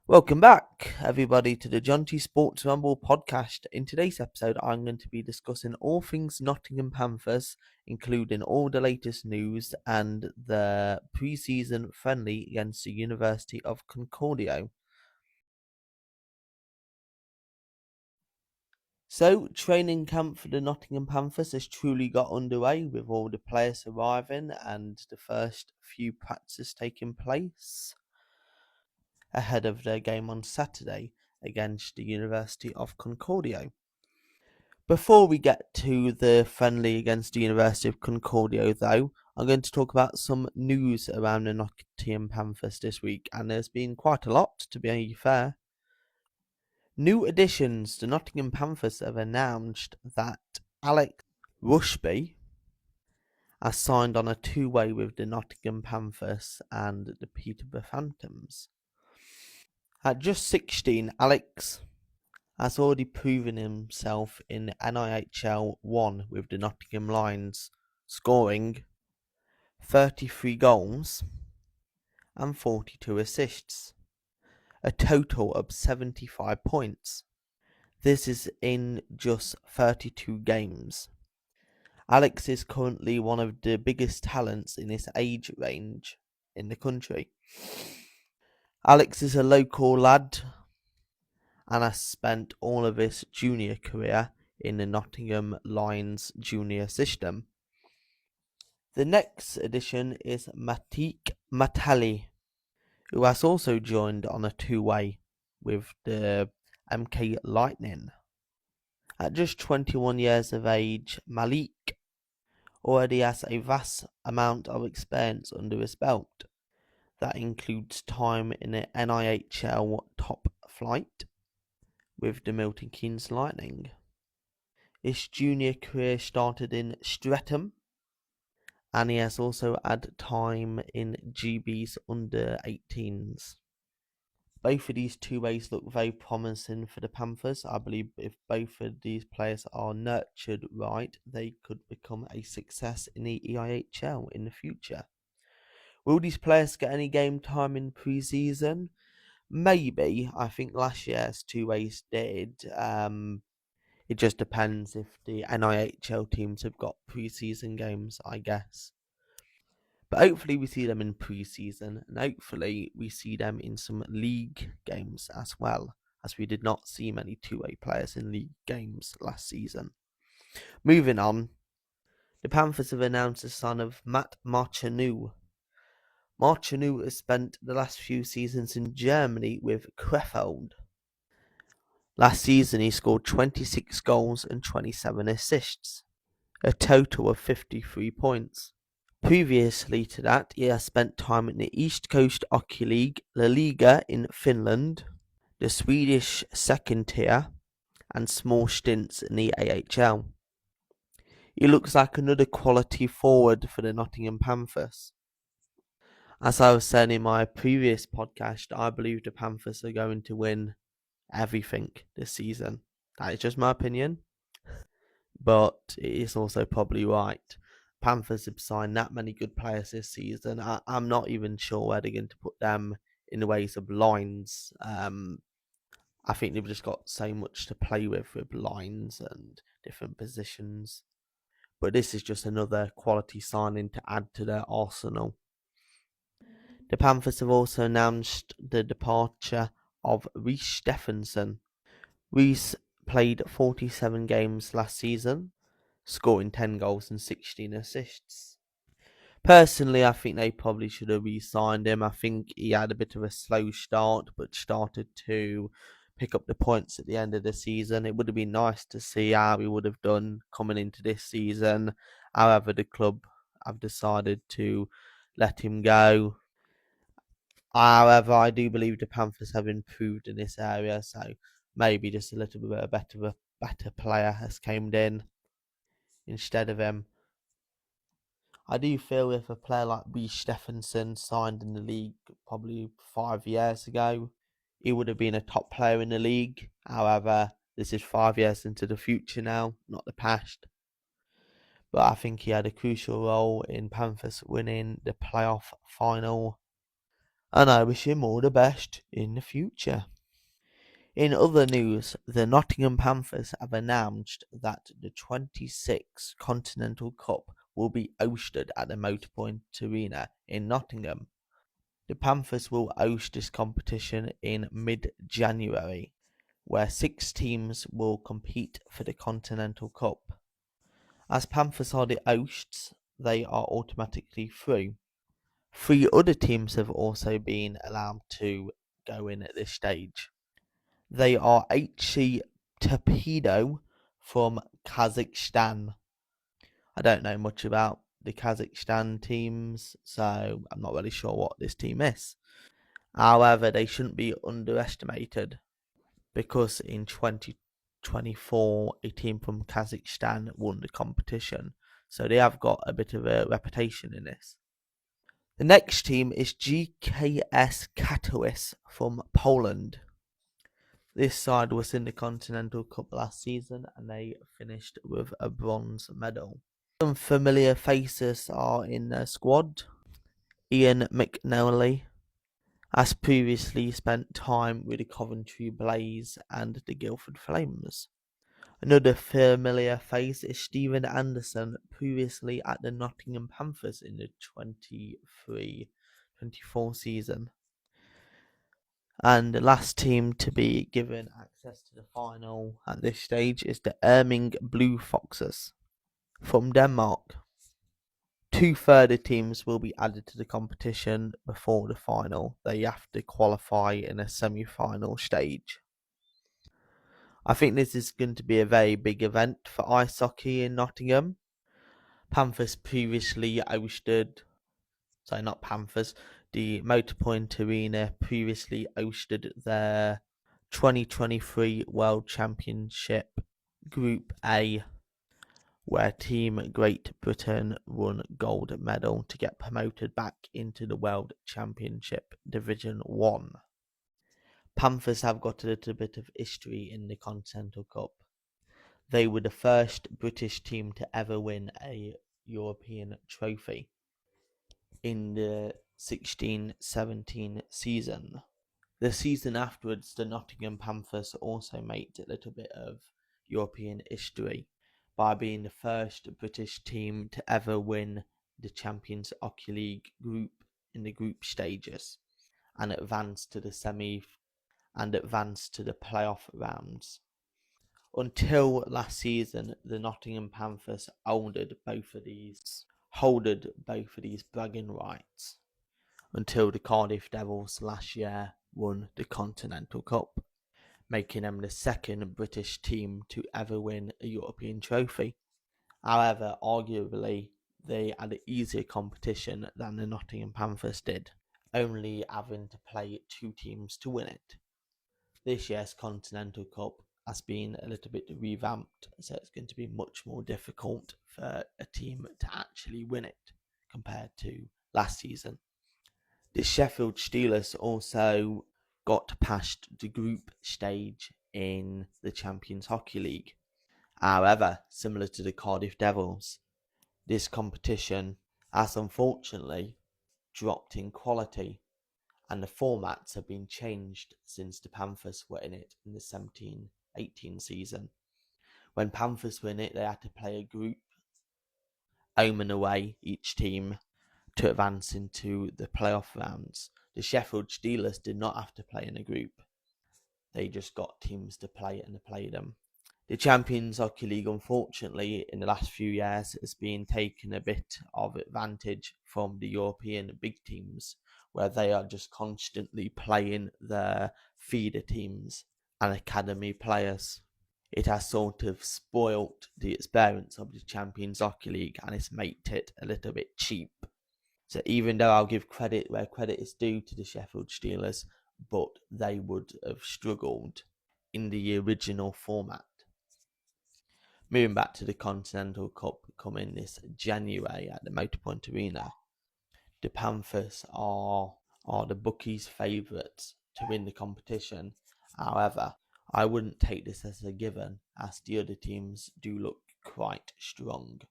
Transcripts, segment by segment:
Welcome back, everybody, to the John T Sports Rumble podcast. In today's episode, I'm going to be discussing all things Nottingham Panthers, including all the latest news and the pre-season friendly against the University of Concordia. So, training camp for the Nottingham Panthers has truly got underway with all the players arriving and the first few practices taking place ahead of their game on Saturday against the University of Concordia. Before we get to the friendly against the University of Concordia, though, I'm going to talk about some news around the Nottingham Panthers this week, and there's been quite a lot, to be fair. New additions: the Nottingham Panthers have announced that Alex Rushby has signed on a two-way with the Nottingham Panthers and the Peterborough Phantoms. At just 16, Alex has already proven himself in NIHL 1 with the Nottingham Lions, scoring 33 goals and 42 assists, a total of 75 points. This is in just 32 games. Alex is currently one of the biggest talents in his age range in the country. Alex is a local lad and has spent all of his junior career in the Nottingham Lions junior system. The next addition is Matik Matali, who has also joined on a two-way with the MK Lightning. At just 21 years of age, Malik already has a vast amount of experience under his belt. That includes time in the NIHL top flight with the Milton Keynes Lightning. His junior career started in Streatham, and he has also had time in GB's under 18s. Both of these two ways look very promising for the Panthers. I believe if both of these players are nurtured right, they could become a success in the EIHL in the future. Will these players get any game time in pre-season? Maybe. I think last year's two ways did. It just depends if the NIHL teams have got pre-season games, I guess. But hopefully we see them in pre-season, and hopefully we see them in some league games as well, as we did not see many two-way players in league games last season. Moving on, the Panthers have announced the sign of Matt Marchanu. Marchanu has spent the last few seasons in Germany with Krefeld. Last season he scored 26 goals and 27 assists, a total of 53 points. Previously to that, he has spent time in the East Coast Hockey League, La Liga in Finland, the Swedish second tier, and small stints in the AHL. He looks like another quality forward for the Nottingham Panthers. As I was saying in my previous podcast, I believe the Panthers are going to win everything this season. That is just my opinion, but it is also probably right. Panthers have signed that many good players this season. I'm not even sure where they're going to put them in the ways of lines. I think they've just got so much to play with lines and different positions. But this is just another quality signing to add to their arsenal. The Panthers have also announced the departure of Rhys Stephenson. Rhys played 47 games last season, scoring 10 goals and 16 assists. Personally, I think they probably should have re-signed him. I think he had a bit of a slow start, but started to pick up the points at the end of the season. It would have been nice to see how he would have done coming into this season. However, the club have decided to let him go. However, I do believe the Panthers have improved in this area, so maybe just a little bit better player has came in instead of him. I do feel if a player like B. Stephenson signed in the league probably 5 years ago, he would have been a top player in the league. However, this is 5 years into the future now, not the past. But I think he had a crucial role in Panthers winning the playoff final and I wish him all the best in the future. In other news, the Nottingham Panthers have announced that the 26th Continental Cup will be hosted at the Motorpoint Arena in Nottingham. The Panthers will host this competition in mid-January, where 6 teams will compete for the Continental Cup. As Panthers are the hosts, they are automatically through. 3 other teams have also been allowed to go in at this stage. They are HC Torpedo from Kazakhstan. I don't know much about the Kazakhstan teams, so I'm not really sure what this team is. However, they shouldn't be underestimated because in 2024 a team from Kazakhstan won the competition, so they have got a bit of a reputation in this. The next team is GKS Katowice from Poland. This side was in the Continental Cup last season and they finished with a bronze medal. Some familiar faces are in their squad. Ian McNally has previously spent time with the Coventry Blaze and the Guildford Flames. Another familiar face is Stephen Anderson, previously at the Nottingham Panthers in the 23-24 season. And the last team to be given access to the final at this stage is the Erming Blue Foxes from Denmark. 2 further teams will be added to the competition before the final. They have to qualify in a semi-final stage. I think this is going to be a very big event for ice hockey in Nottingham. Panthers previously hosted, sorry, not Panthers, the Motorpoint Arena previously hosted their 2023 World Championship Group A, where Team Great Britain won gold medal to get promoted back into the World Championship Division 1. Panthers have got a little bit of history in the Continental Cup. They were the first British team to ever win a European trophy in the 16-17 season. The season afterwards, the Nottingham Panthers also made a little bit of European history by being the first British team to ever win the Champions Hockey League group in the group stages and advance to the playoff rounds. Until last season, the Nottingham Panthers holded both of these bragging rights until the Cardiff Devils last year won the Continental Cup, making them the second British team to ever win a European trophy. However, arguably, they had an easier competition than the Nottingham Panthers did, only having to play 2 teams to win it. This year's Continental Cup has been a little bit revamped, so it's going to be much more difficult for a team to actually win it compared to last season. The Sheffield Steelers also got past the group stage in the Champions Hockey League. However, similar to the Cardiff Devils, this competition has unfortunately dropped in quality, and the formats have been changed since the Panthers were in it in the 17-18 season. When Panthers were in it, they had to play a group, home and away, each team, to advance into the playoff rounds. The Sheffield Steelers did not have to play in a group. They just got teams to play and to play them. The Champions Hockey League, unfortunately, in the last few years has been taking a bit of advantage from the European big teams, where they are just constantly playing their feeder teams and academy players. It has sort of spoilt the experience of the Champions Hockey League and it's made it a little bit cheap. So even though I'll give credit where credit is due to the Sheffield Steelers, but they would have struggled in the original format. Moving back to the Continental Cup coming this January at the Motorpoint Arena, the Panthers are the bookies' favourites to win the competition. However, I wouldn't take this as a given, as the other teams do look quite strong.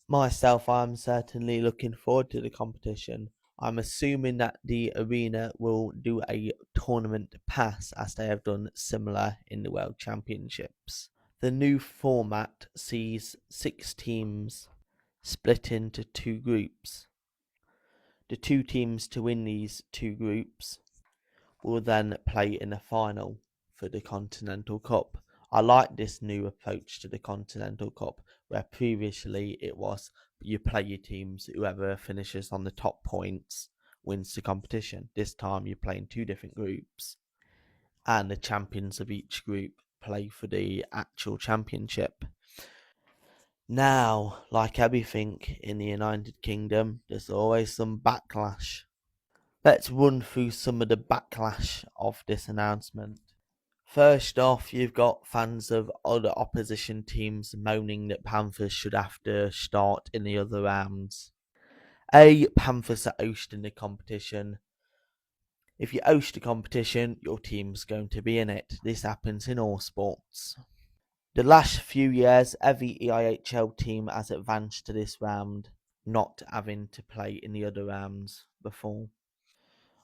Myself, I am certainly looking forward to the competition. I'm assuming that the arena will do a tournament pass as they have done similar in the World Championships. The new format sees 6 teams split into 2 groups. The 2 teams to win these 2 groups will then play in a final for the Continental Cup. I like this new approach to the Continental Cup, where previously it was you play your teams, whoever finishes on the top points wins the competition. This time you're playing 2 different groups, and the champions of each group play for the actual championship. Now, like everything in the United Kingdom, there's always some backlash. Let's run through some of the backlash of this announcement. First off, you've got fans of other opposition teams moaning that Panthers should have to start in the other rounds. Panthers are hosting the competition. If you host a competition, your team's going to be in it. This happens in all sports. The last few years, every EIHL team has advanced to this round, not having to play in the other rounds before.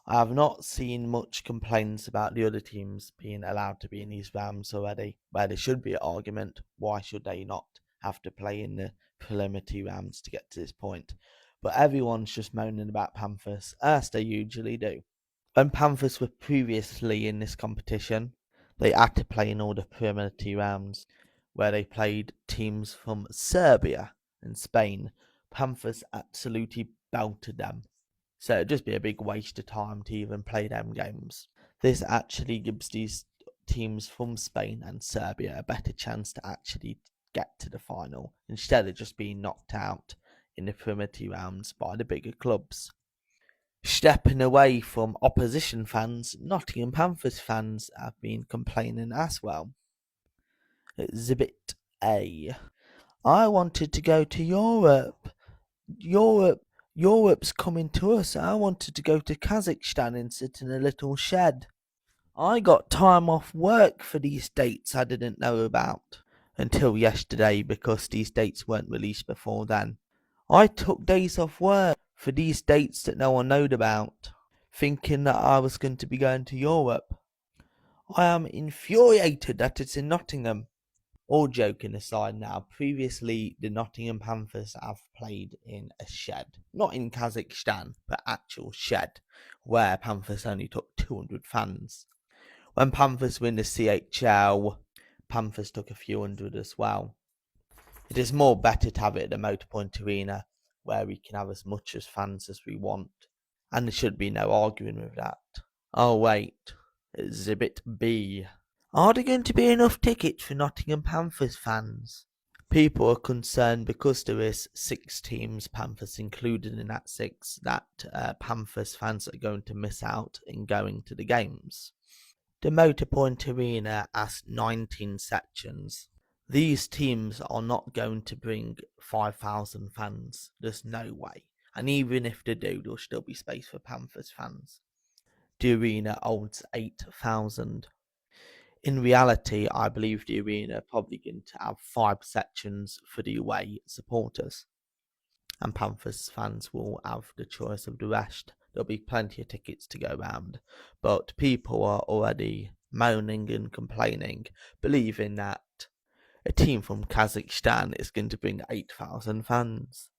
I have not seen much complaints about the other teams being allowed to be in these rounds already, where there should be an argument, why should they not have to play in the preliminary rounds to get to this point? But everyone's just moaning about Panthers, as they usually do. When Panthers were previously in this competition, they had to play in all the preliminary rounds, where they played teams from Serbia and Spain. Panthers absolutely belted them. So it'd just be a big waste of time to even play them games. This actually gives these teams from Spain and Serbia a better chance to actually get to the final, instead of just being knocked out in the preliminary rounds by the bigger clubs. Stepping away from opposition fans, Nottingham Panthers fans have been complaining as well. Exhibit A. I wanted to go to Europe. Europe's coming to us. I wanted to go to Kazakhstan and sit in a little shed. I got time off work for these dates I didn't know about until yesterday, because these dates weren't released before then. I took days off work for these dates that no one knowed about, thinking that I was going to be going to Europe. I am infuriated that it's in Nottingham. All joking aside now, previously the Nottingham Panthers have played in a shed. Not in Kazakhstan, but actual shed, where Panthers only took 200 fans. When Panthers win the CHL, Panthers took a few hundred as well. It is more better to have it at the Motorpoint Arena, where we can have as much as fans as we want. And there should be no arguing with that. Oh wait, Exhibit B. Are there going to be enough tickets for Nottingham Panthers fans? People are concerned because there is 6 teams, Panthers included in that 6, that Panthers fans are going to miss out in going to the games. The Motorpoint Arena has 19 sections. These teams are not going to bring 5,000 fans. There's no way. And even if they do, there'll still be space for Panthers fans. The arena holds 8,000. In reality, I believe the arena are probably going to have 5 sections for the away supporters, and Panthers fans will have the choice of the rest. There'll be plenty of tickets to go round, but people are already moaning and complaining, believing that a team from Kazakhstan is going to bring 8,000 fans.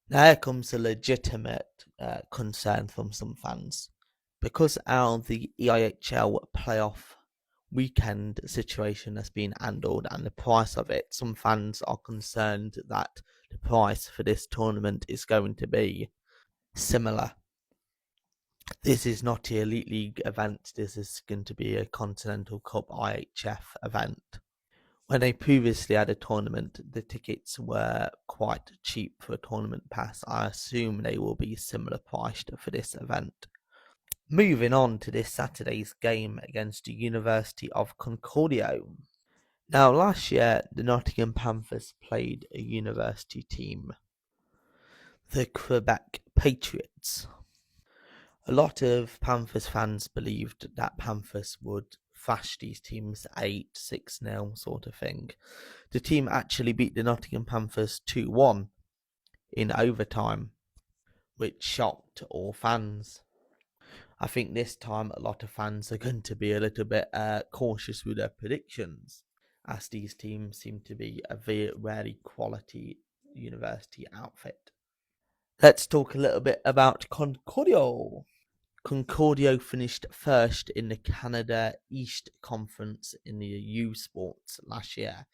Now here comes a legitimate concern from some fans. Because the EIHL playoff weekend situation has been handled and the price of it, some fans are concerned that the price for this tournament is going to be similar. This is not the Elite League event, this is going to be a Continental Cup IHF event. When they previously had a tournament, the tickets were quite cheap for a tournament pass. I assume they will be similar priced for this event. Moving on to this Saturday's game against the University of Concordia. Now, last year, the Nottingham Panthers played a university team, the Quebec Patriots. A lot of Panthers fans believed that Panthers would thrash these teams 8-6-0 sort of thing. The team actually beat the Nottingham Panthers 2-1 in overtime, which shocked all fans. I think this time a lot of fans are going to be a little bit cautious with their predictions, as these teams seem to be a very quality university outfit. Let's talk a little bit about Concordio. Concordio finished first in the Canada East Conference in the U Sports last year.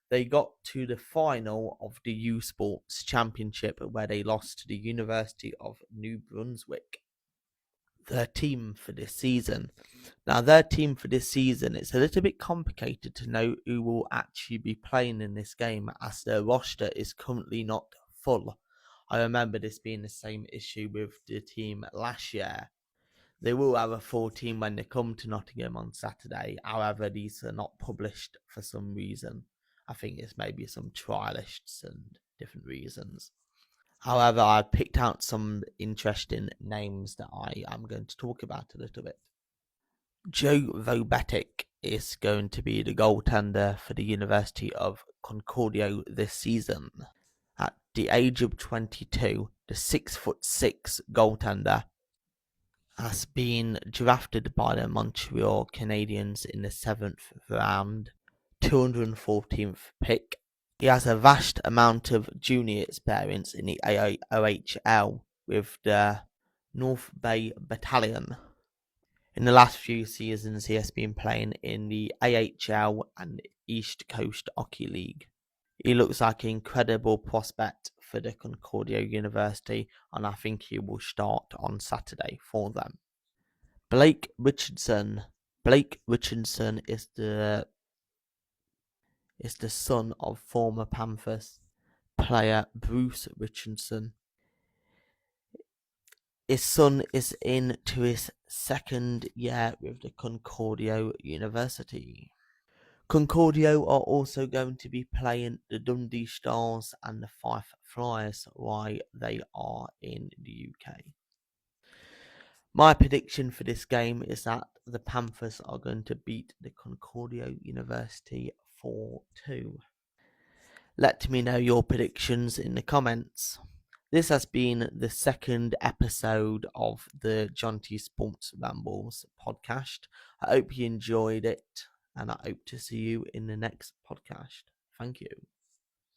They got to the final of the U Sports Championship where they lost to the University of New Brunswick. Their team for this season. Now, their team for this season, it's a little bit complicated to know who will actually be playing in this game as their roster is currently not full. I remember this being the same issue with the team last year. They will have a full team when they come to Nottingham on Saturday. However, these are not published for some reason. I think it's maybe some trialists and different reasons. However, I picked out some interesting names that I am going to talk about a little bit. Joe Vobetic is going to be the goaltender for the University of Concordio this season. At the age of 22, the 6'6" goaltender has been drafted by the Montreal Canadiens in the 7th round, 214th pick. He has a vast amount of junior experience in the OHL with the North Bay Battalion. In the last few seasons, he has been playing in the AHL and East Coast Hockey League. He looks like an incredible prospect for the Concordia University, and I think he will start on Saturday for them. Blake Richardson. Blake Richardson is the son of former Panthers player Bruce Richardson. His son is into his second year with the Concordia University. Concordia are also going to be playing the Dundee Stars and the Fife Flyers while they are in the UK. My prediction for this game is that the Panthers are going to beat the Concordia University 4-2. Let me know your predictions in the comments. This has been the second episode of the John T Sports Rambles podcast. I hope you enjoyed it, and I hope to see you in the next podcast. Thank you.